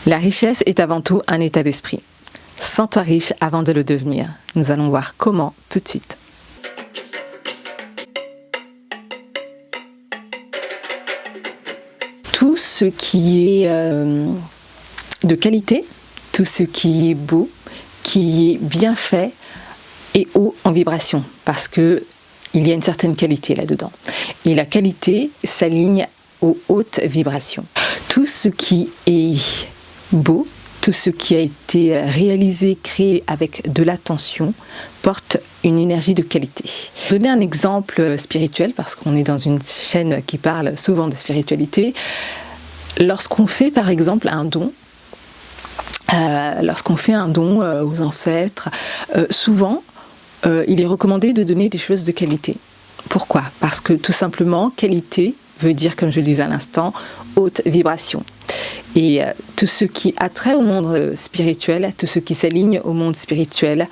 La richesse est avant tout un état d'esprit. Sens-toi riche avant de le devenir. Nous allons voir comment tout de suite. Tout ce qui est de qualité, tout ce qui est beau, qui est bien fait, est haut en vibration parce que il y a une certaine qualité là-dedans. Et la qualité s'aligne aux hautes vibrations. Tout ce qui est beau, tout ce qui a été réalisé, créé avec de l'attention, porte une énergie de qualité. Je vais donner un exemple spirituel, parce qu'on est dans une chaîne qui parle souvent de spiritualité. Lorsqu'on fait par exemple un don, aux ancêtres, souvent, il est recommandé de donner des choses de qualité. Pourquoi ? Parce que tout simplement, qualité veut dire, comme je le disais à l'instant, haute vibration. Et tout ce qui a trait au monde spirituel, tout ce qui s'aligne au monde spirituel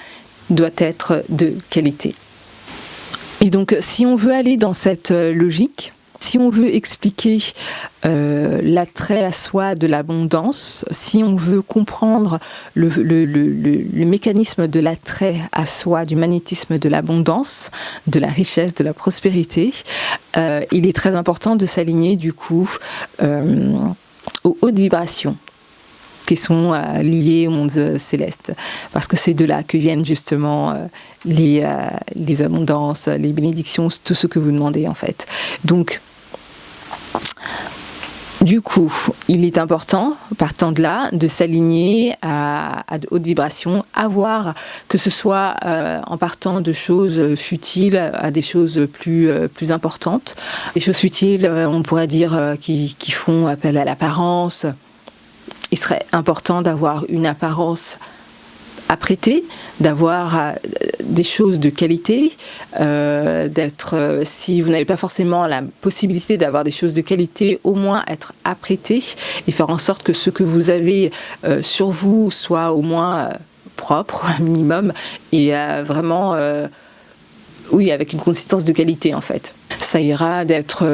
doit être de qualité. Et donc, si on veut aller dans cette logique, si on veut expliquer l'attrait à soi de l'abondance, si on veut comprendre le mécanisme de l'attrait à soi, du magnétisme de l'abondance, de la richesse, de la prospérité, il est très important de s'aligner du coup aux hautes vibrations qui sont liées au monde céleste. Parce que c'est de là que viennent justement les abondances, les bénédictions, tout ce que vous demandez en fait. Donc, du coup, il est important, partant de là, de s'aligner à de hautes vibrations, que ce soit en partant de choses futiles à des choses plus importantes. Les choses futiles, on pourrait dire, qui font appel à l'apparence. Il serait important d'avoir une apparence apprêtée, d'avoir des choses de qualité, si vous n'avez pas forcément la possibilité d'avoir des choses de qualité, au moins être apprêté et faire en sorte que ce que vous avez sur vous soit au moins propre, un minimum, et vraiment, avec une consistance de qualité en fait. Ça ira d'être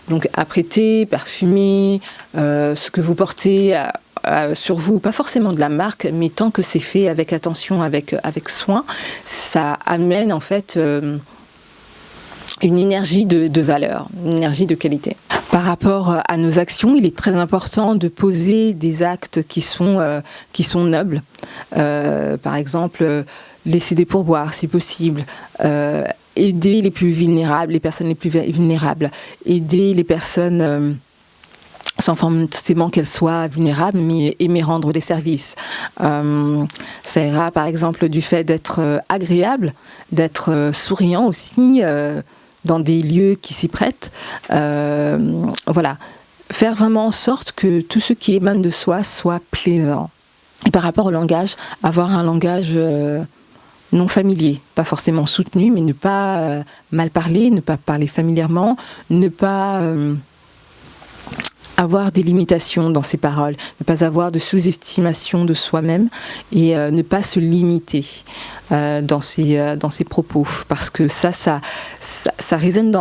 donc apprêté, parfumé, ce que vous portez sur vous, pas forcément de la marque, mais tant que c'est fait avec attention, avec soin, ça amène en fait une énergie de valeur, une énergie de qualité. Par rapport à nos actions, il est très important de poser des actes qui sont nobles. Par exemple, laisser des pourboires si possible, aider les plus vulnérables, les personnes les plus vulnérables, aider les personnes sans forcément qu'elles soient vulnérables, mais aimer rendre des services. Ça ira par exemple du fait d'être agréable, d'être souriant aussi, dans des lieux qui s'y prêtent. Voilà. Faire vraiment en sorte que tout ce qui émane de soi soit plaisant. Et par rapport au langage, avoir un langage non familier, pas forcément soutenu, mais ne pas mal parler, ne pas parler familièrement, ne pas avoir des limitations dans ses paroles, ne pas avoir de sous-estimation de soi-même et ne pas se limiter dans ses propos, parce que ça résonne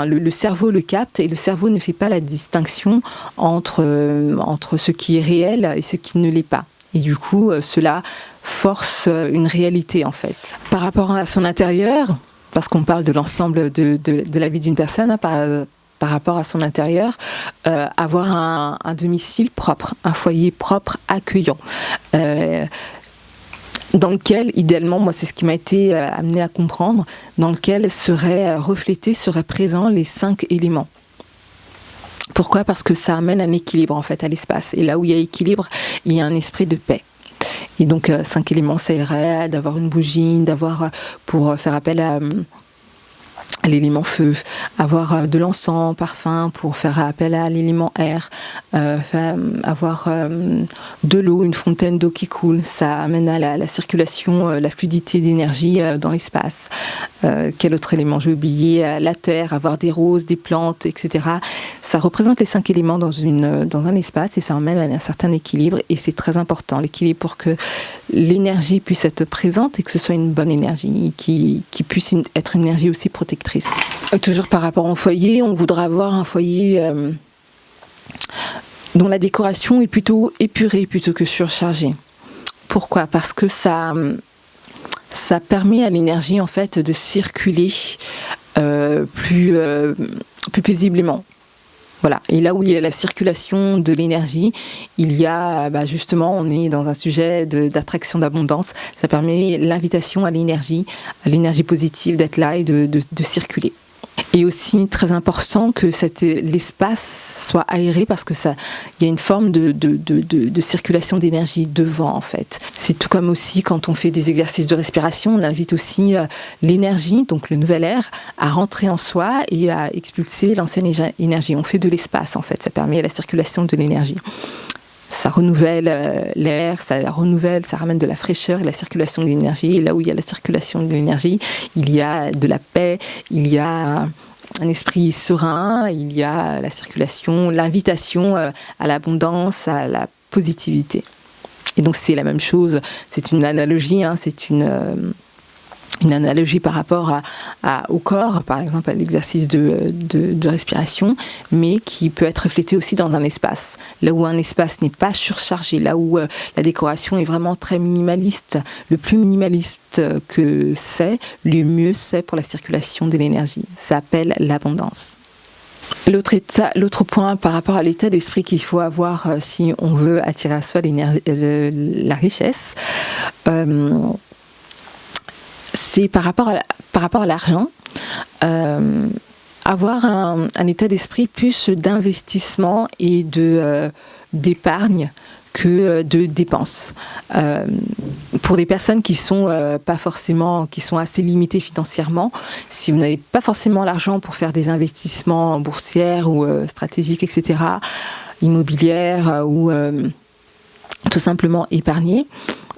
le cerveau le capte et le cerveau ne fait pas la distinction entre ce qui est réel et ce qui ne l'est pas. Et du coup, cela force une réalité en fait. Par rapport à son intérieur, parce qu'on parle de l'ensemble de la vie d'une personne, par rapport à son intérieur, avoir un domicile propre, un foyer propre, accueillant, dans lequel, idéalement, moi c'est ce qui m'a été amené à comprendre, dans lequel seraient présents les 5 éléments. Pourquoi ? Parce que ça amène un équilibre en fait à l'espace. Et là où il y a équilibre, il y a un esprit de paix. Et donc 5 éléments, ça irait d'avoir une bougie, pour faire appel à l'élément feu, avoir de l'encens, parfum pour faire appel à l'élément air, avoir de l'eau, une fontaine d'eau qui coule, ça amène à la circulation, la fluidité d'énergie dans l'espace. Quel autre élément ? J'ai oublié, la terre, avoir des roses, des plantes, etc. Ça représente les 5 éléments dans un espace et ça amène à un certain équilibre et c'est très important, l'équilibre, pour que l'énergie puisse être présente et que ce soit une bonne énergie qui puisse être une énergie aussi protectrice. Toujours par rapport au foyer, on voudra avoir un foyer dont la décoration est plutôt épurée plutôt que surchargée. Pourquoi? Parce que ça permet à l'énergie en fait de circuler plus paisiblement. Voilà. Et là où il y a la circulation de l'énergie, il y a justement, on est dans un sujet d'attraction d'abondance. Ça permet l'invitation à l'énergie positive d'être là et de circuler. Et aussi très important que l'espace soit aéré parce que il y a une forme de circulation d'énergie devant en fait. C'est tout comme aussi quand on fait des exercices de respiration, on invite aussi l'énergie, donc le nouvel air, à rentrer en soi et à expulser l'ancienne énergie. On fait de l'espace en fait, ça permet la circulation de l'énergie. Ça renouvelle l'air, ça ramène de la fraîcheur et la circulation de l'énergie. Et là où il y a la circulation de l'énergie, il y a de la paix, il y a un esprit serein, il y a la circulation, l'invitation à l'abondance, à la positivité. Et donc c'est la même chose, c'est une analogie, c'est une analogie par rapport au corps, par exemple à l'exercice de respiration, mais qui peut être reflété aussi dans un espace. Là où un espace n'est pas surchargé, là où la décoration est vraiment très minimaliste, le plus minimaliste que c'est, le mieux c'est pour la circulation de l'énergie. Ça s'appelle l'abondance. L'autre point par rapport à l'état d'esprit qu'il faut avoir si on veut attirer à soi la richesse, c'est par rapport à l'argent, avoir un état d'esprit plus d'investissement et d'épargne que de dépenses. Pour des personnes qui sont qui sont assez limitées financièrement, si vous n'avez pas forcément l'argent pour faire des investissements boursiers ou stratégiques, etc., immobilières ou tout simplement épargner,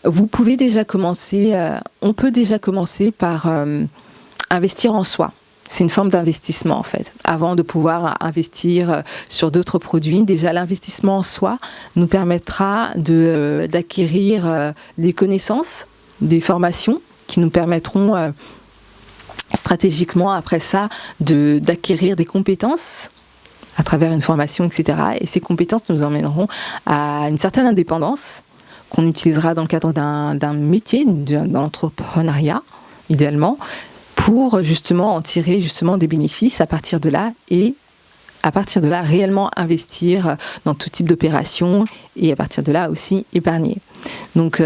vous pouvez déjà commencer, on peut déjà commencer par investir en soi. C'est une forme d'investissement en fait. Avant de pouvoir investir sur d'autres produits, déjà l'investissement en soi nous permettra d'acquérir des connaissances, des formations qui nous permettront stratégiquement après ça d'acquérir des compétences à travers une formation, etc. Et ces compétences nous emmèneront à une certaine indépendance qu'on utilisera dans le cadre d'un métier, d'un entrepreneuriat, idéalement, pour justement en tirer justement des bénéfices à partir de là et à partir de là réellement investir dans tout type d'opération et à partir de là aussi épargner. Donc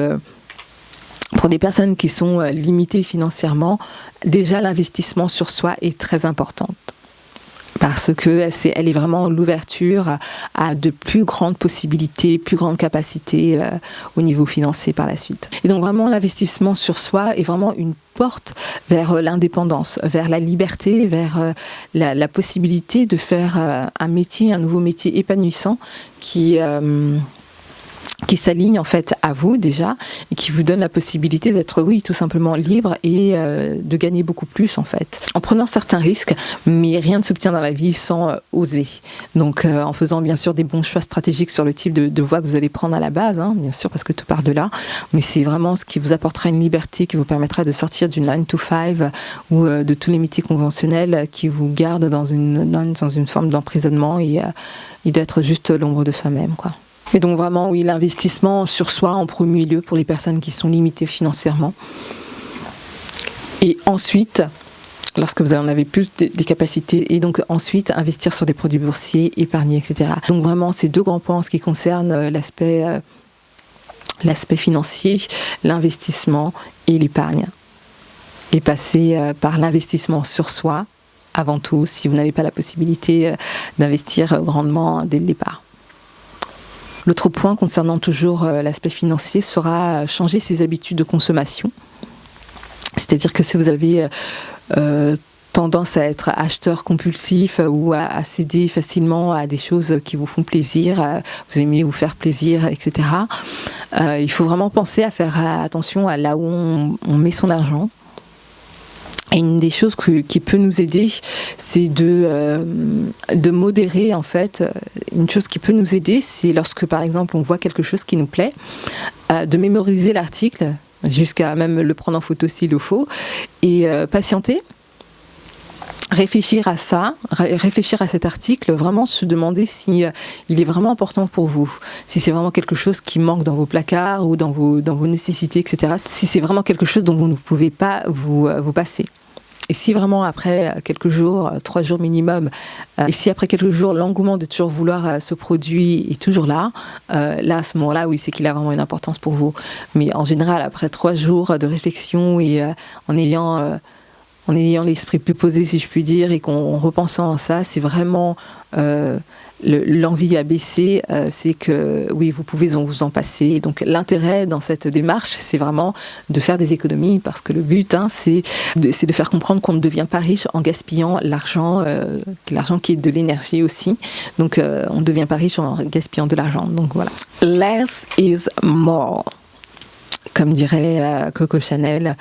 pour des personnes qui sont limitées financièrement, déjà l'investissement sur soi est très important. Parce que elle est vraiment l'ouverture à de plus grandes possibilités, plus grandes capacités au niveau financier par la suite. Et donc vraiment l'investissement sur soi est vraiment une porte vers l'indépendance, vers la liberté, vers la possibilité de faire un nouveau métier épanouissant qui s'aligne en fait à vous déjà et qui vous donne la possibilité d'être tout simplement libre et de gagner beaucoup plus en fait en prenant certains risques, mais rien ne s'obtient dans la vie sans oser. Donc en faisant bien sûr des bons choix stratégiques sur le type de voie que vous allez prendre à la base, bien sûr parce que tout part de là, mais c'est vraiment ce qui vous apportera une liberté qui vous permettra de sortir du 9 to 5 ou de tous les métiers conventionnels qui vous gardent dans une forme d'emprisonnement et d'être juste l'ombre de soi-même quoi. Et donc vraiment, oui, l'investissement sur soi en premier lieu pour les personnes qui sont limitées financièrement. Et ensuite, lorsque vous en avez plus des capacités, et donc ensuite investir sur des produits boursiers, épargner, etc. Donc vraiment, ces deux grands points en ce qui concerne l'aspect financier, l'investissement et l'épargne. Et passer par l'investissement sur soi, avant tout, si vous n'avez pas la possibilité d'investir grandement dès le départ. L'autre point concernant toujours l'aspect financier sera changer ses habitudes de consommation. C'est-à-dire que si vous avez tendance à être acheteur compulsif ou à céder facilement à des choses qui vous font plaisir, vous aimez vous faire plaisir, etc., il faut vraiment penser à faire attention à là où on met son argent. Et une des choses qui peut nous aider, c'est de modérer en fait. Une chose qui peut nous aider, c'est lorsque par exemple on voit quelque chose qui nous plaît, de mémoriser l'article, jusqu'à même le prendre en photo s'il le faut, et patienter. réfléchir à ça, réfléchir à cet article, vraiment se demander si il est vraiment important pour vous, si c'est vraiment quelque chose qui manque dans vos placards ou dans vos nécessités, etc. Si c'est vraiment quelque chose dont vous ne pouvez pas vous passer. Et si vraiment après quelques jours, 3 jours minimum, et si après quelques jours l'engouement de toujours vouloir ce produit est toujours là, là à ce moment-là, oui, c'est qu'il a vraiment une importance pour vous. Mais en général, après 3 jours de réflexion et en ayant l'esprit plus posé, si je puis dire, et qu'en repensant à ça, c'est vraiment l'envie a baissé, c'est que oui, vous pouvez vous en passer. Donc l'intérêt dans cette démarche, c'est vraiment de faire des économies, parce que le but, c'est de faire comprendre qu'on ne devient pas riche en gaspillant l'argent qui est de l'énergie aussi. Donc on ne devient pas riche en gaspillant de l'argent. Donc voilà. Less is more, comme dirait Coco Chanel.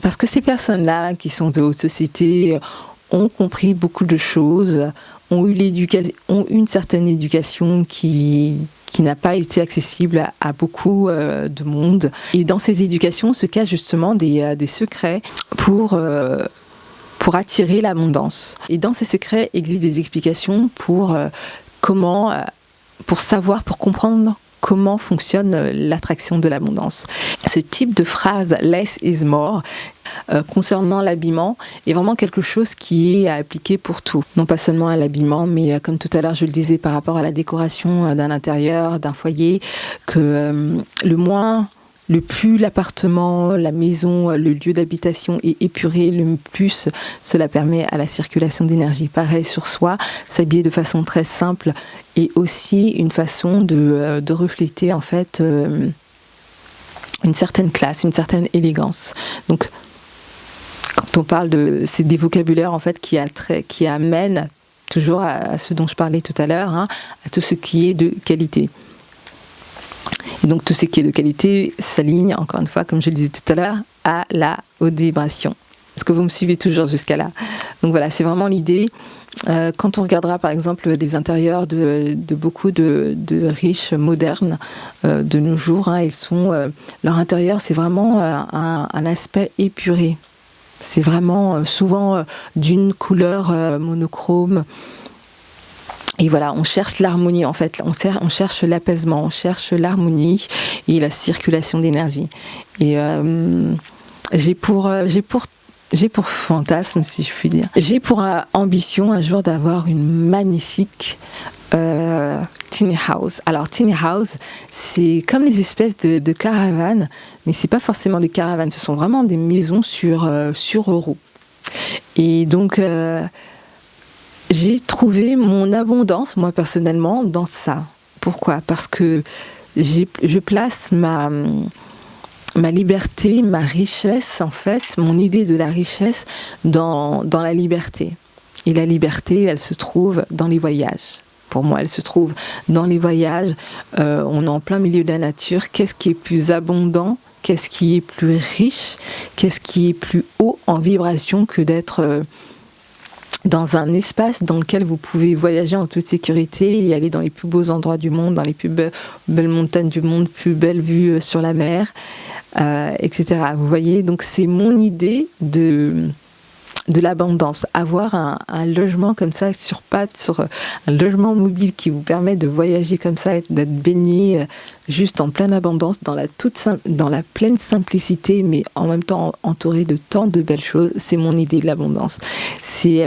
Parce que ces personnes-là, qui sont de haute société, ont compris beaucoup de choses, ont une certaine éducation qui n'a pas été accessible à beaucoup de monde. Et dans ces éducations se cachent justement des secrets pour attirer l'abondance. Et dans ces secrets existent des explications pour comprendre comment fonctionne l'attraction de l'abondance. Ce type de phrase « less is more » concernant l'habillement est vraiment quelque chose qui est à appliquer pour tout. Non pas seulement à l'habillement, mais comme tout à l'heure je le disais par rapport à la décoration d'un intérieur, d'un foyer, que le plus l'appartement, la maison, le lieu d'habitation est épuré, le plus cela permet à la circulation d'énergie. Pareil sur soi, s'habiller de façon très simple est aussi une façon de refléter en fait une certaine classe, une certaine élégance. Donc, quand on parle c'est des vocabulaires en fait qui amènent toujours à ce dont je parlais tout à l'heure, à tout ce qui est de qualité. Et donc tout ce qui est de qualité s'aligne, encore une fois, comme je le disais tout à l'heure, à la haute vibration. Est-ce que vous me suivez toujours jusqu'à là? Donc voilà, c'est vraiment l'idée. Quand on regardera par exemple les intérieurs de beaucoup de riches modernes de nos jours, leur intérieur, c'est vraiment un aspect épuré. C'est vraiment souvent d'une couleur monochrome. Et voilà, on cherche l'harmonie en fait, on cherche l'apaisement, on cherche l'harmonie et la circulation d'énergie. Et j'ai pour fantasme, si je puis dire, j'ai pour ambition un jour d'avoir une magnifique tiny house. Alors tiny house, c'est comme les espèces de caravanes, mais c'est pas forcément des caravanes, ce sont vraiment des maisons sur roues. Et donc j'ai trouvé mon abondance, moi personnellement, dans ça. Pourquoi ? Parce que je place ma liberté, ma richesse, en fait, mon idée de la richesse dans la liberté. Et la liberté, elle se trouve dans les voyages. Pour moi, elle se trouve dans les voyages. On est en plein milieu de la nature. Qu'est-ce qui est plus abondant ? Qu'est-ce qui est plus riche ? Qu'est-ce qui est plus haut en vibration que d'être dans un espace dans lequel vous pouvez voyager en toute sécurité et aller dans les plus beaux endroits du monde, dans les plus belles montagnes du monde, plus belles vues sur la mer, etc. Vous voyez, donc c'est mon idée de l'abondance. Avoir un logement comme ça sur pattes, un logement mobile qui vous permet de voyager comme ça et d'être baigné juste en pleine abondance, dans la pleine simplicité, mais en même temps entouré de tant de belles choses, c'est mon idée de l'abondance. C'est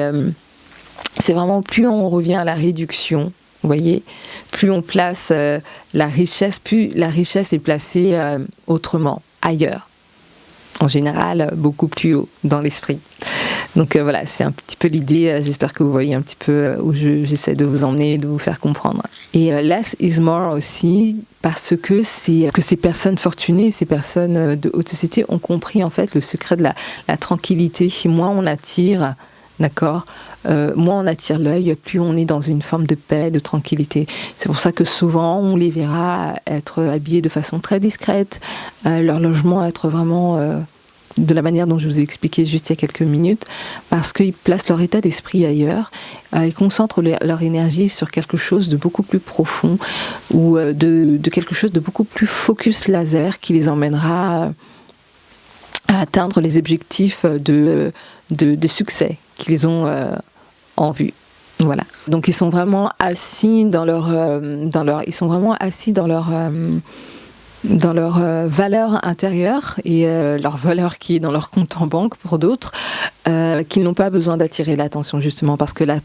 vraiment, plus on revient à la réduction, vous voyez, plus on place la richesse, plus la richesse est placée autrement, ailleurs. En général, beaucoup plus haut dans l'esprit. Donc voilà, c'est un petit peu l'idée. J'espère que vous voyez un petit peu où j'essaie de vous emmener, de vous faire comprendre. Et less is more aussi, parce que ces personnes fortunées, ces personnes de haute société ont compris en fait le secret de la tranquillité. Moins on attire, d'accord, moins on attire l'œil, plus on est dans une forme de paix, de tranquillité. C'est pour ça que souvent on les verra être habillés de façon très discrète, leur logement être vraiment de la manière dont je vous ai expliqué juste il y a quelques minutes, parce qu'ils placent leur état d'esprit ailleurs, ils concentrent leur énergie sur quelque chose de beaucoup plus profond ou de quelque chose de beaucoup plus focus laser qui les emmènera à atteindre les objectifs de qu'ils ont en vue. Voilà. Donc ils sont vraiment assis dans leur valeur intérieure et leur valeur qui est dans leur compte en banque pour d'autres, qui n'ont pas besoin d'attirer l'attention justement parce que la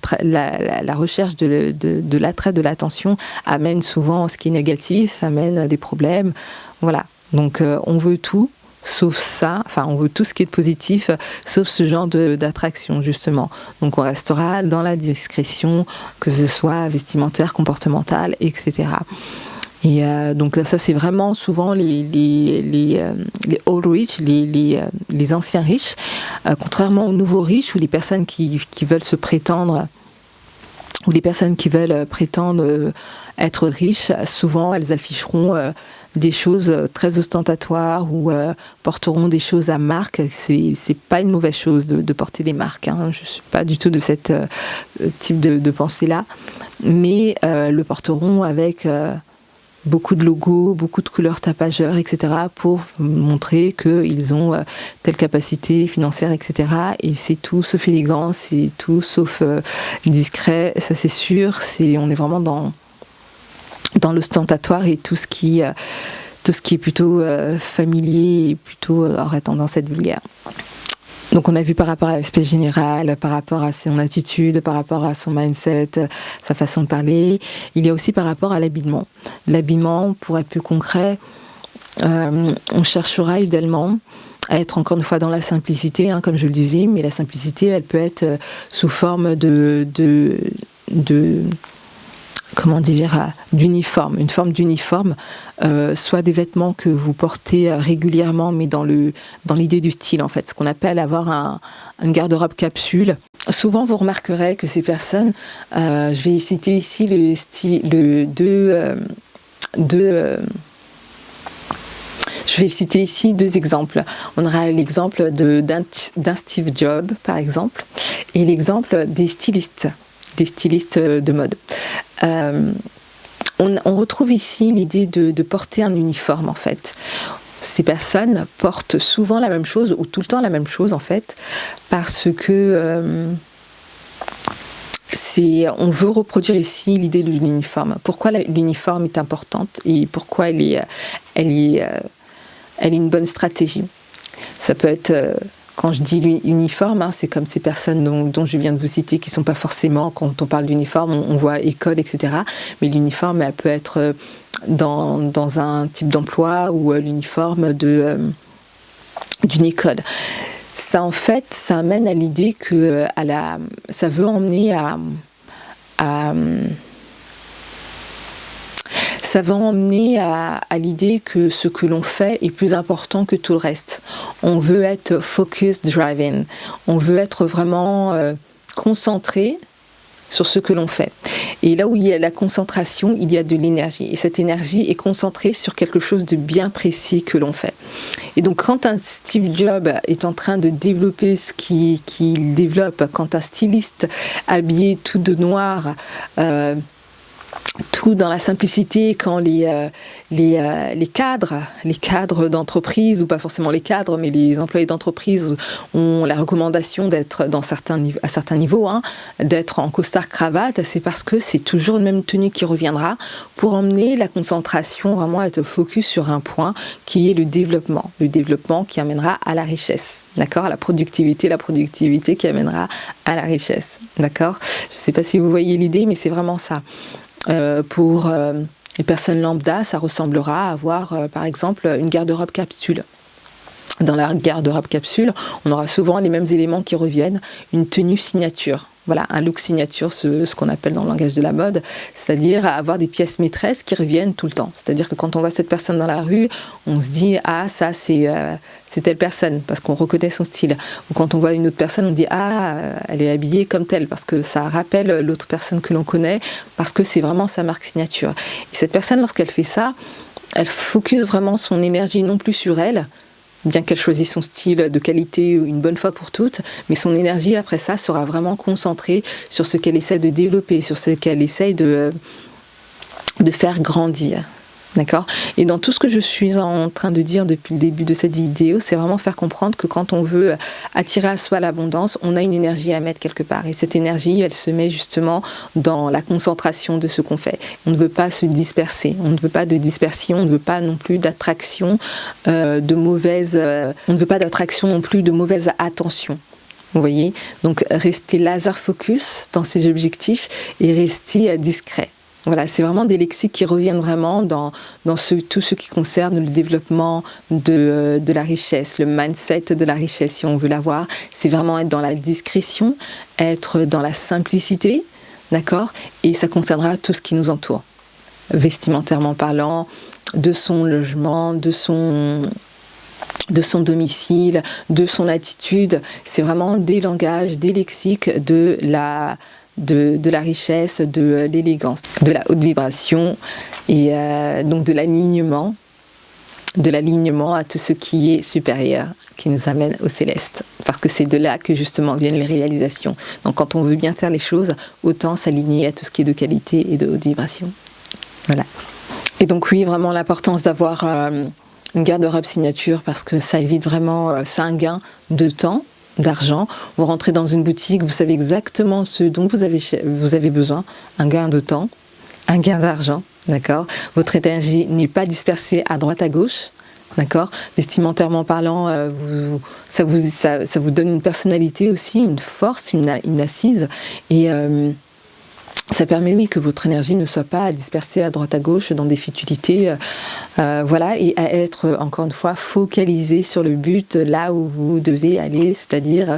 recherche de l'attrait de l'attention amène souvent ce qui est négatif, amène des problèmes. Voilà. Donc on veut tout. Sauf ça, enfin on veut tout ce qui est positif, sauf ce genre d'attraction justement. Donc on restera dans la discrétion, que ce soit vestimentaire, comportementale, etc. Et donc ça c'est vraiment souvent les old rich, les anciens riches, contrairement aux nouveaux riches ou les personnes qui veulent se prétendre, ou les personnes qui veulent prétendre être riches, souvent elles afficheront des choses très ostentatoires ou porteront des choses à marque. C'est pas une mauvaise chose de porter des marques, hein. Je suis pas du tout de cette type de pensée-là, mais le porteront avec beaucoup de logos, beaucoup de couleurs tapageurs, etc. pour montrer qu'ils ont telle capacité financière, etc. Et c'est tout sauf élégant, c'est tout sauf discret, ça c'est sûr. On est vraiment dans l'ostentatoire et tout ce qui est plutôt familier et plutôt aurait tendance à être vulgaire. Donc on a vu par rapport à l'aspect général, par rapport à son attitude, par rapport à son mindset, sa façon de parler. Il y a aussi par rapport à l'habillement. L'habillement, pour être plus concret, on cherchera idéalement à être encore une fois dans la simplicité, hein, comme je le disais, mais la simplicité, elle peut être sous forme comment dire, d'uniforme, une forme d'uniforme, soit des vêtements que vous portez régulièrement, mais dans l'idée du style en fait, ce qu'on appelle avoir une garde-robe capsule. Souvent vous remarquerez que ces personnes, je vais citer ici je vais citer ici deux exemples. On aura l'exemple d'un Steve Jobs par exemple, et l'exemple des stylistes de mode. On retrouve ici l'idée de porter un uniforme en fait. Ces personnes portent souvent la même chose ou tout le temps la même chose en fait parce que on veut reproduire ici l'idée de l'uniforme. Pourquoi l'uniforme est importante et pourquoi elle est une bonne stratégie. Ça peut être quand je dis uniforme, hein, c'est comme ces personnes dont je viens de vous citer, qui ne sont pas forcément, quand on parle d'uniforme, on voit école, etc. Mais l'uniforme, elle peut être dans un type d'emploi ou l'uniforme d'une école. Ça, en fait, ça amène à l'idée que ça veut emmener ça va emmener à l'idée que ce que l'on fait est plus important que tout le reste. On veut être focus driving. On veut être vraiment concentré sur ce que l'on fait. Et là où il y a la concentration, il y a de l'énergie. Et cette énergie est concentrée sur quelque chose de bien précis que l'on fait. Et donc quand un Steve Jobs est en train de développer ce qu'il développe, quand un styliste habillé tout de noir, tout dans la simplicité, quand les cadres d'entreprise, ou pas forcément les cadres, mais les employés d'entreprise ont la recommandation d'être à certains niveaux, hein, d'être en costard-cravate, c'est parce que c'est toujours une même tenue qui reviendra pour emmener la concentration vraiment à être focus sur un point qui est le développement qui amènera à la richesse, d'accord, à la productivité qui amènera à la richesse, d'accord. Je ne sais pas si vous voyez l'idée, mais c'est vraiment ça. Pour les personnes lambda, ça ressemblera à avoir, par exemple, une garde-robe capsule. Dans la garde-robe capsule, on aura souvent les mêmes éléments qui reviennent, une tenue signature. Voilà, un look signature, ce qu'on appelle dans le langage de la mode, c'est-à-dire avoir des pièces maîtresses qui reviennent tout le temps. C'est-à-dire que quand on voit cette personne dans la rue, on se dit « Ah, ça, c'est telle personne », parce qu'on reconnaît son style. Ou quand on voit une autre personne, on dit « Ah, elle est habillée comme telle », parce que ça rappelle l'autre personne que l'on connaît, parce que c'est vraiment sa marque signature. Et cette personne, lorsqu'elle fait ça, elle focus vraiment son énergie non plus sur elle, bien qu'elle choisisse son style de qualité une bonne fois pour toutes, mais son énergie après ça sera vraiment concentrée sur ce qu'elle essaie de développer, sur ce qu'elle essaie de faire grandir. D'accord ? Et dans tout ce que je suis en train de dire depuis le début de cette vidéo, c'est vraiment faire comprendre que quand on veut attirer à soi l'abondance, on a une énergie à mettre quelque part. Et cette énergie, elle se met justement dans la concentration de ce qu'on fait. On ne veut pas se disperser. On ne veut pas de dispersion. On ne veut pas non plus d'attraction on ne veut pas d'attraction non plus de mauvaise attention. Vous voyez ? Donc, rester laser focus dans ses objectifs et rester discret. Voilà, c'est vraiment des lexiques qui reviennent vraiment dans tout ce qui concerne le développement de la richesse, le mindset de la richesse, si on veut l'avoir. C'est vraiment être dans la discrétion, être dans la simplicité, d'accord ? Et ça concernera tout ce qui nous entoure, vestimentairement parlant, de son logement, de son domicile, de son attitude. C'est vraiment des langages, des lexiques de la richesse, de l'élégance, de la haute vibration et donc de l'alignement à tout ce qui est supérieur, qui nous amène au céleste. Parce que c'est de là que justement viennent les réalisations. Donc quand on veut bien faire les choses, autant s'aligner à tout ce qui est de qualité et de haute vibration. Voilà. Et donc oui, vraiment l'importance d'avoir une garde-robe signature parce que ça évite vraiment, c'est un gain de temps, d'argent. Vous rentrez dans une boutique, vous savez exactement ce dont vous avez besoin, un gain de temps, un gain d'argent, d'accord ? Votre énergie n'est pas dispersée à droite à gauche, d'accord ? Vestimentairement parlant, ça vous donne une personnalité aussi, une force, une assise et ça permet, oui, que votre énergie ne soit pas dispersée à droite à gauche dans des futilités, voilà, et à être, encore une fois, focalisé sur le but, là où vous devez aller, c'est-à-dire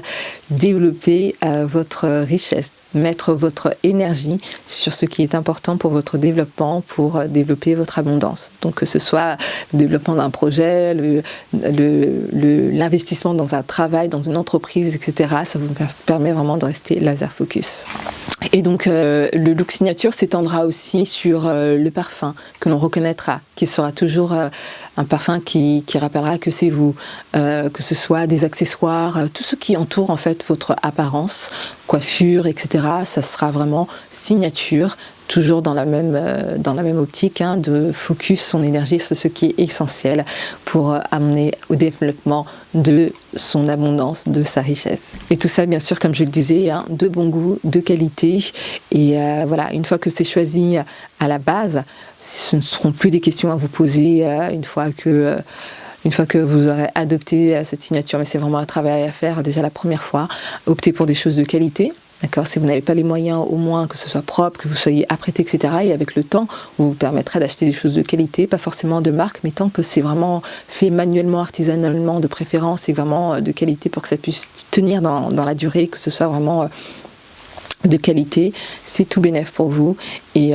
développer votre richesse, mettre votre énergie sur ce qui est important pour votre développement, pour développer votre abondance. Donc que ce soit le développement d'un projet, l'investissement dans un travail, dans une entreprise, etc. Ça vous permet vraiment de rester laser focus. Et donc le look signature s'étendra aussi sur le parfum que l'on reconnaîtra, qui sera toujours un parfum qui rappellera que c'est vous, que ce soit des accessoires, tout ce qui entoure en fait votre apparence, coiffure, etc. Ça sera vraiment signature, toujours dans la même optique, de focus son énergie sur ce qui est essentiel pour amener au développement de son abondance, de sa richesse. Et tout ça, bien sûr, comme je le disais, de bon goût, de qualité. Et voilà, une fois que c'est choisi à la base, ce ne seront plus des questions à vous poser une fois que vous aurez adopté cette signature. Mais c'est vraiment un travail à faire déjà la première fois. Optez pour des choses de qualité. D'accord, si vous n'avez pas les moyens, au moins que ce soit propre, que vous soyez apprêté, etc. Et avec le temps, vous permettrez d'acheter des choses de qualité, pas forcément de marque, mais tant que c'est vraiment fait manuellement, artisanalement, de préférence, et vraiment de qualité pour que ça puisse tenir dans la durée, que ce soit vraiment de qualité, c'est tout bénef pour vous et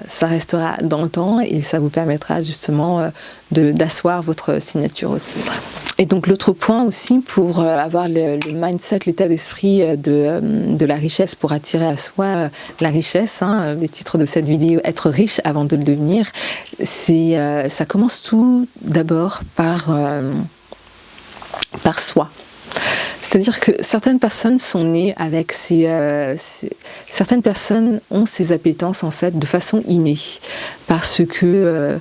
ça restera dans le temps et ça vous permettra justement d'asseoir votre signature aussi. Et donc l'autre point aussi pour avoir le mindset, l'état d'esprit de la richesse, pour attirer à soi la richesse, le titre de cette vidéo, être riche avant de le devenir, ça commence tout d'abord par soi. C'est-à-dire que certaines personnes sont nées avec certaines personnes ont ces appétences en fait de façon innée, parce que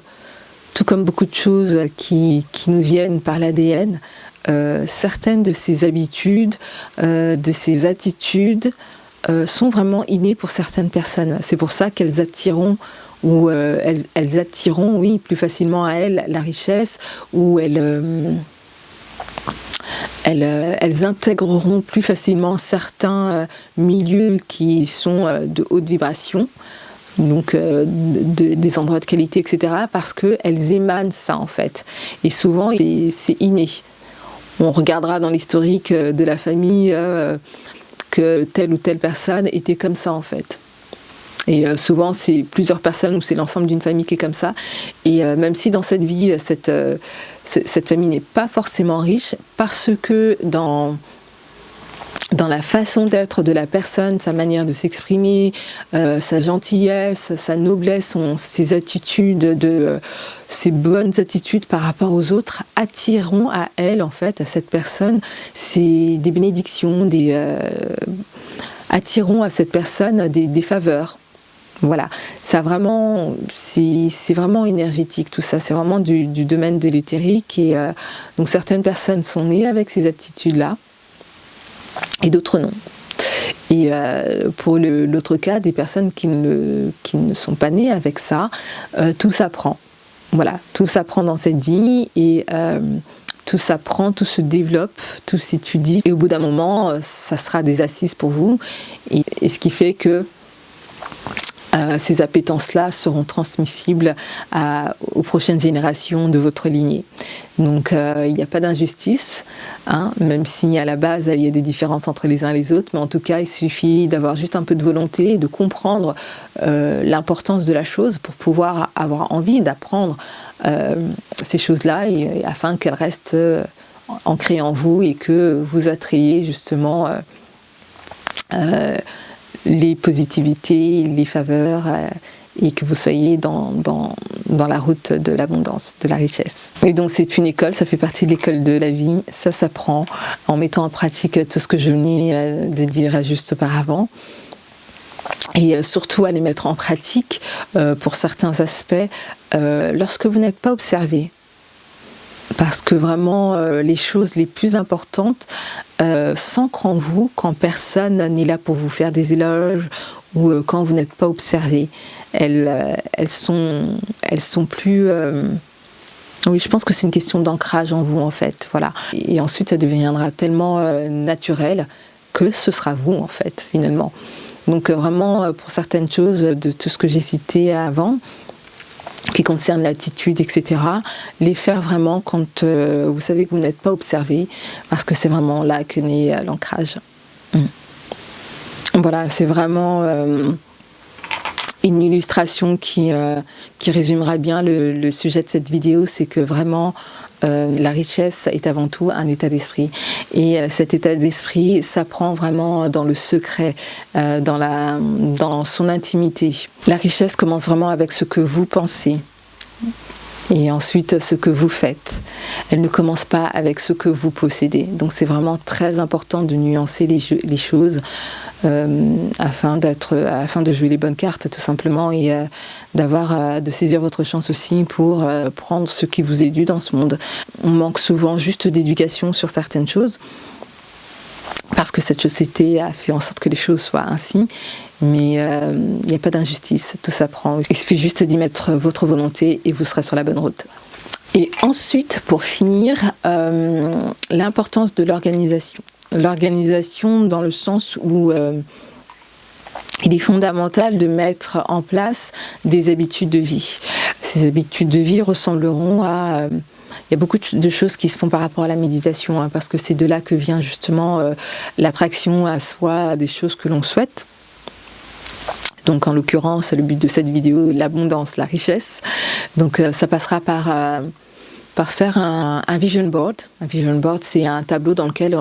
tout comme beaucoup de choses qui nous viennent par l'ADN, certaines de ces habitudes, de ces attitudes sont vraiment innées pour certaines personnes. C'est pour ça qu'elles attireront elles attireront, oui, plus facilement à elles la richesse, ou elles intégreront plus facilement certains milieux qui sont de haute vibration, donc des endroits de qualité, etc., parce qu'elles émanent ça en fait. Et souvent, c'est inné. On regardera dans l'historique de la famille que telle ou telle personne était comme ça en fait. Et souvent, c'est plusieurs personnes ou c'est l'ensemble d'une famille qui est comme ça. Et même si dans cette vie, cette famille n'est pas forcément riche, parce que dans dans la façon d'être de la personne, sa manière de s'exprimer, sa gentillesse, sa noblesse, ses attitudes, ses bonnes attitudes par rapport aux autres attireront à elle, en fait, à cette personne, des bénédictions, attireront à cette personne des faveurs. Voilà, ça vraiment, c'est vraiment énergétique tout ça, c'est vraiment du domaine de l'éthérique et donc certaines personnes sont nées avec ces aptitudes-là et d'autres non. Et pour l'autre cas, des personnes qui ne sont pas nées avec ça, tout s'apprend. Voilà, tout s'apprend dans cette vie et tout s'apprend, tout se développe, tout s'étudie et au bout d'un moment, ça sera des assises pour vous et ce qui fait que ces appétences-là seront transmissibles aux prochaines générations de votre lignée. Donc il n'y a pas d'injustice, hein, même si à la base il y a des différences entre les uns et les autres, mais en tout cas il suffit d'avoir juste un peu de volonté et de comprendre l'importance de la chose pour pouvoir avoir envie d'apprendre ces choses-là et afin qu'elles restent ancrées en vous et que vous attrayez justement les positivités, les faveurs et que vous soyez dans la route de l'abondance, de la richesse. Et donc c'est une école, ça fait partie de l'école de la vie, ça s'apprend en mettant en pratique tout ce que je venais de dire juste auparavant. Et surtout à les mettre en pratique pour certains aspects lorsque vous n'êtes pas observé. Parce que vraiment, les choses les plus importantes s'ancrent en vous quand personne n'est là pour vous faire des éloges ou quand vous n'êtes pas observé. Elles sont plus... Oui, je pense que c'est une question d'ancrage en vous, en fait. Voilà. Et ensuite, ça deviendra tellement naturel que ce sera vous, en fait, finalement. Donc vraiment, pour certaines choses de tout ce que j'ai cité avant, qui concerne l'attitude, etc., les faire vraiment quand vous savez que vous n'êtes pas observé, parce que c'est vraiment là que naît l'ancrage. Voilà, c'est vraiment une illustration qui résumera bien le sujet de cette vidéo, c'est que vraiment la richesse est avant tout un état d'esprit. Et cet état d'esprit s'apprend vraiment dans le secret, dans son intimité. La richesse commence vraiment avec ce que vous pensez. Et ensuite ce que vous faites. Elle ne commence pas avec ce que vous possédez. Donc c'est vraiment très important de nuancer les choses afin de jouer les bonnes cartes tout simplement et de saisir votre chance aussi pour prendre ce qui vous est dû dans ce monde. On manque souvent juste d'éducation sur certaines choses parce que cette société a fait en sorte que les choses soient ainsi. Mais il n'y a pas d'injustice, tout s'apprend. Il suffit juste d'y mettre votre volonté et vous serez sur la bonne route. Et ensuite, pour finir, l'importance de l'organisation. L'organisation dans le sens où il est fondamental de mettre en place des habitudes de vie. Ces habitudes de vie ressembleront à... Il y a beaucoup de choses qui se font par rapport à la méditation, hein, parce que c'est de là que vient justement l'attraction à soi des choses que l'on souhaite. Donc en l'occurrence, le but de cette vidéo, l'abondance, la richesse. Donc ça passera par faire un vision board. Un vision board, c'est un tableau dans lequel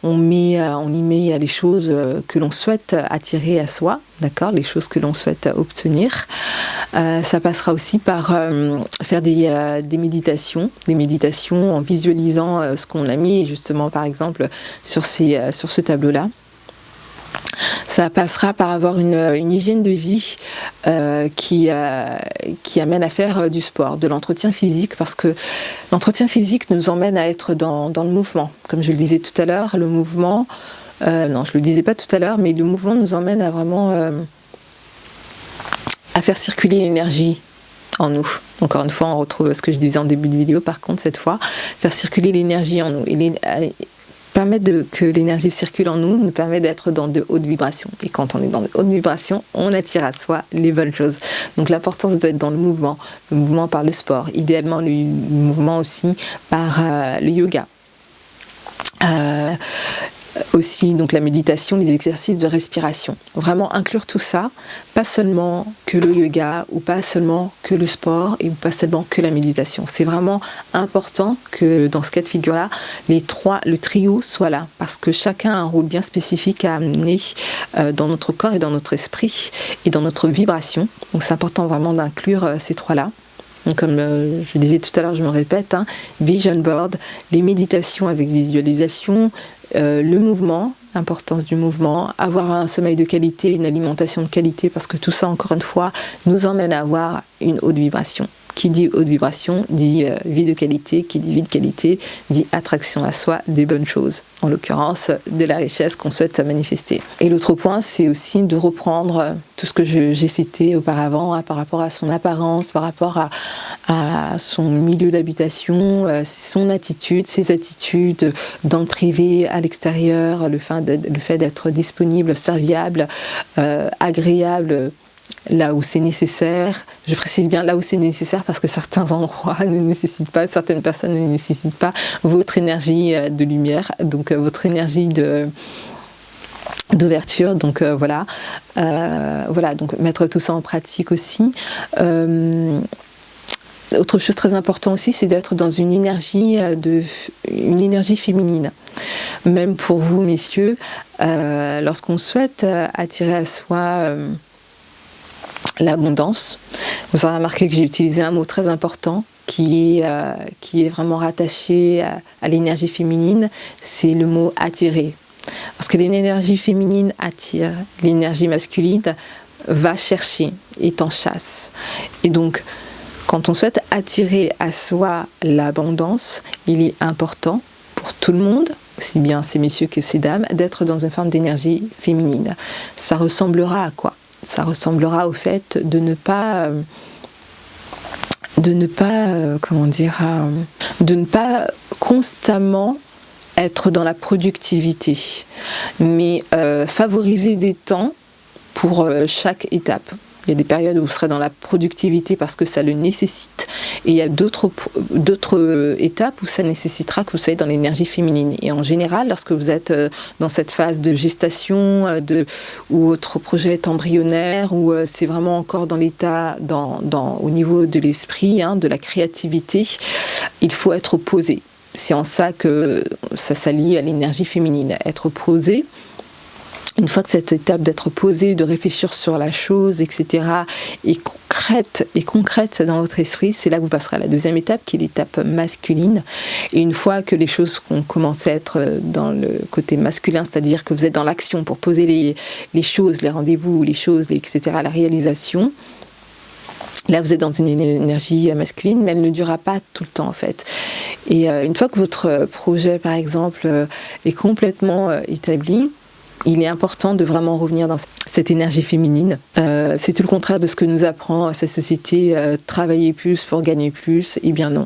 on y met les choses que l'on souhaite attirer à soi, d'accord, les choses que l'on souhaite obtenir. Ça passera aussi par faire des méditations en visualisant ce qu'on a mis justement par exemple sur ce tableau-là. Ça passera par avoir une hygiène de vie qui amène à faire du sport, de l'entretien physique, parce que l'entretien physique nous emmène à être dans le mouvement. Comme je le disais tout à l'heure, le mouvement, non je ne le disais pas tout à l'heure, mais le mouvement nous emmène à vraiment à faire circuler l'énergie en nous. Encore une fois, on retrouve ce que je disais en début de vidéo, par contre cette fois, faire circuler l'énergie en nous. Et permettre que l'énergie circule en nous permet d'être dans de hautes vibrations. Et quand on est dans de hautes vibrations, on attire à soi les bonnes choses. Donc l'importance d'être dans le mouvement par le sport, idéalement le mouvement aussi par le yoga. Aussi, donc la méditation, les exercices de respiration. Vraiment inclure tout ça, pas seulement que le yoga, ou pas seulement que le sport, et pas seulement que la méditation. C'est vraiment important que dans ce cas de figure-là, le trio soit là, parce que chacun a un rôle bien spécifique à amener dans notre corps et dans notre esprit, et dans notre vibration. Donc c'est important vraiment d'inclure ces trois-là. Donc, comme je disais tout à l'heure, je me répète, vision board, les méditations avec visualisation, le mouvement, l'importance du mouvement, avoir un sommeil de qualité, une alimentation de qualité, parce que tout ça, encore une fois, nous emmène à avoir une haute vibration. Qui dit haute vibration, dit vie de qualité, qui dit vie de qualité, dit attraction à soi des bonnes choses, en l'occurrence de la richesse qu'on souhaite manifester. Et l'autre point, c'est aussi de reprendre tout ce que j'ai cité auparavant par rapport à son apparence, par rapport à son milieu d'habitation, son attitude, ses attitudes dans le privé, à l'extérieur, le fait d'être disponible, serviable, agréable, là où c'est nécessaire. Je précise bien là où c'est nécessaire parce que certains endroits ne nécessitent pas, certaines personnes ne nécessitent pas votre énergie de lumière, donc votre énergie d'ouverture, donc voilà, donc mettre tout ça en pratique aussi. Autre chose très importante aussi, c'est d'être dans une énergie féminine. Même pour vous, messieurs, lorsqu'on souhaite attirer à soi l'abondance. Vous aurez remarqué que j'ai utilisé un mot très important qui est vraiment rattaché à l'énergie féminine, c'est le mot attirer. Parce que l'énergie féminine attire, l'énergie masculine va chercher, est en chasse. Et donc, quand on souhaite attirer à soi l'abondance, il est important pour tout le monde, aussi bien ces messieurs que ces dames, d'être dans une forme d'énergie féminine. Ça ressemblera à quoi ? Ça ressemblera au fait de ne pas constamment être dans la productivité, mais favoriser des temps pour chaque étape. Il y a des périodes où vous serez dans la productivité parce que ça le nécessite, et il y a d'autres étapes où ça nécessitera que vous soyez dans l'énergie féminine. Et en général, lorsque vous êtes dans cette phase de gestation, où votre projet est embryonnaire, où c'est vraiment encore dans l'état, au niveau de l'esprit, de la créativité, il faut être posé. C'est en ça que ça s'allie à l'énergie féminine. Être posé. Une fois que cette étape d'être posé, de réfléchir sur la chose, etc., est concrète dans votre esprit, c'est là que vous passerez à la deuxième étape, qui est l'étape masculine. Et une fois que les choses ont commencé à être dans le côté masculin, c'est-à-dire que vous êtes dans l'action pour poser les choses, les rendez-vous, les choses, etc., la réalisation, là, vous êtes dans une énergie masculine, mais elle ne durera pas tout le temps, en fait. Et une fois que votre projet, par exemple, est complètement établi, il est important de vraiment revenir dans cette énergie féminine. C'est tout le contraire de ce que nous apprend cette société, travailler plus pour gagner plus. Eh bien non.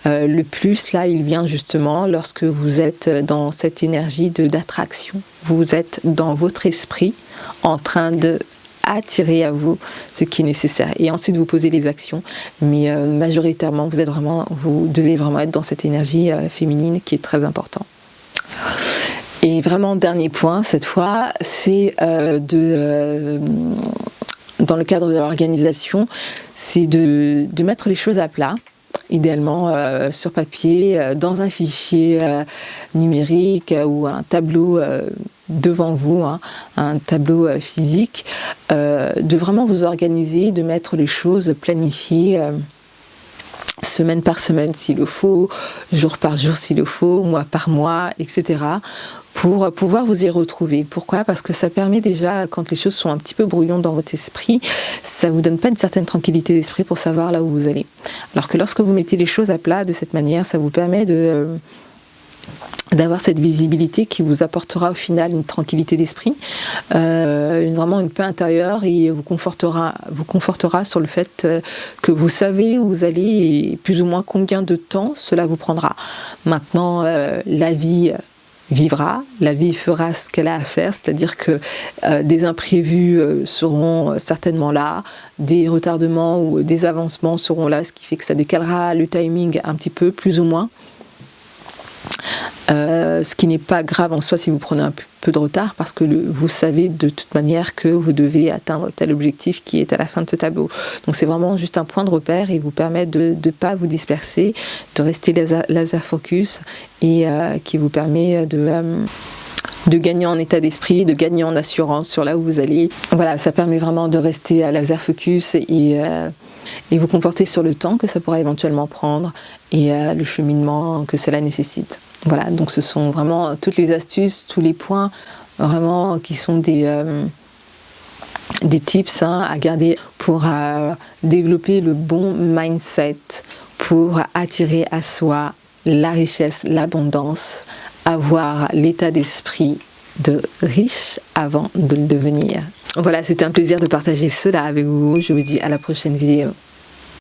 Le plus, là, il vient justement lorsque vous êtes dans cette énergie d'attraction. Vous êtes dans votre esprit en train de attirer à vous ce qui est nécessaire. Et ensuite, vous posez les actions. Mais majoritairement, vous devez vraiment être dans cette énergie féminine qui est très importante. Et vraiment, dernier point, cette fois, c'est dans le cadre de l'organisation, c'est de mettre les choses à plat, idéalement sur papier, dans un fichier numérique ou un tableau devant vous, un tableau physique, de vraiment vous organiser, de mettre les choses planifiées, semaine par semaine s'il le faut, jour par jour s'il le faut, mois par mois, etc., pour pouvoir vous y retrouver. Pourquoi ? Parce que ça permet déjà, quand les choses sont un petit peu brouillons dans votre esprit, ça vous donne pas une certaine tranquillité d'esprit pour savoir là où vous allez. Alors que lorsque vous mettez les choses à plat de cette manière, ça vous permet d'avoir cette visibilité qui vous apportera au final une tranquillité d'esprit, vraiment une paix intérieure, et vous confortera sur le fait que vous savez où vous allez et plus ou moins combien de temps cela vous prendra. Maintenant, la vie vivra, la vie fera ce qu'elle a à faire, c'est-à-dire que des imprévus seront certainement là, des retardements ou des avancements seront là, ce qui fait que ça décalera le timing un petit peu, plus ou moins. Ce qui n'est pas grave en soi si vous prenez un peu de retard, parce que vous savez de toute manière que vous devez atteindre tel objectif qui est à la fin de ce tableau. Donc c'est vraiment juste un point de repère et vous permet de ne pas vous disperser, de rester laser focus, et qui vous permet de gagner en état d'esprit, de gagner en assurance sur là où vous allez. Voilà, ça permet vraiment de rester à laser focus et vous comporter sur le temps que ça pourra éventuellement prendre et le cheminement que cela nécessite. Voilà, donc ce sont vraiment toutes les astuces, tous les points vraiment qui sont des tips à garder pour développer le bon mindset, pour attirer à soi la richesse, l'abondance, avoir l'état d'esprit de riche avant de le devenir. Voilà, c'était un plaisir de partager cela avec vous. Je vous dis à la prochaine vidéo.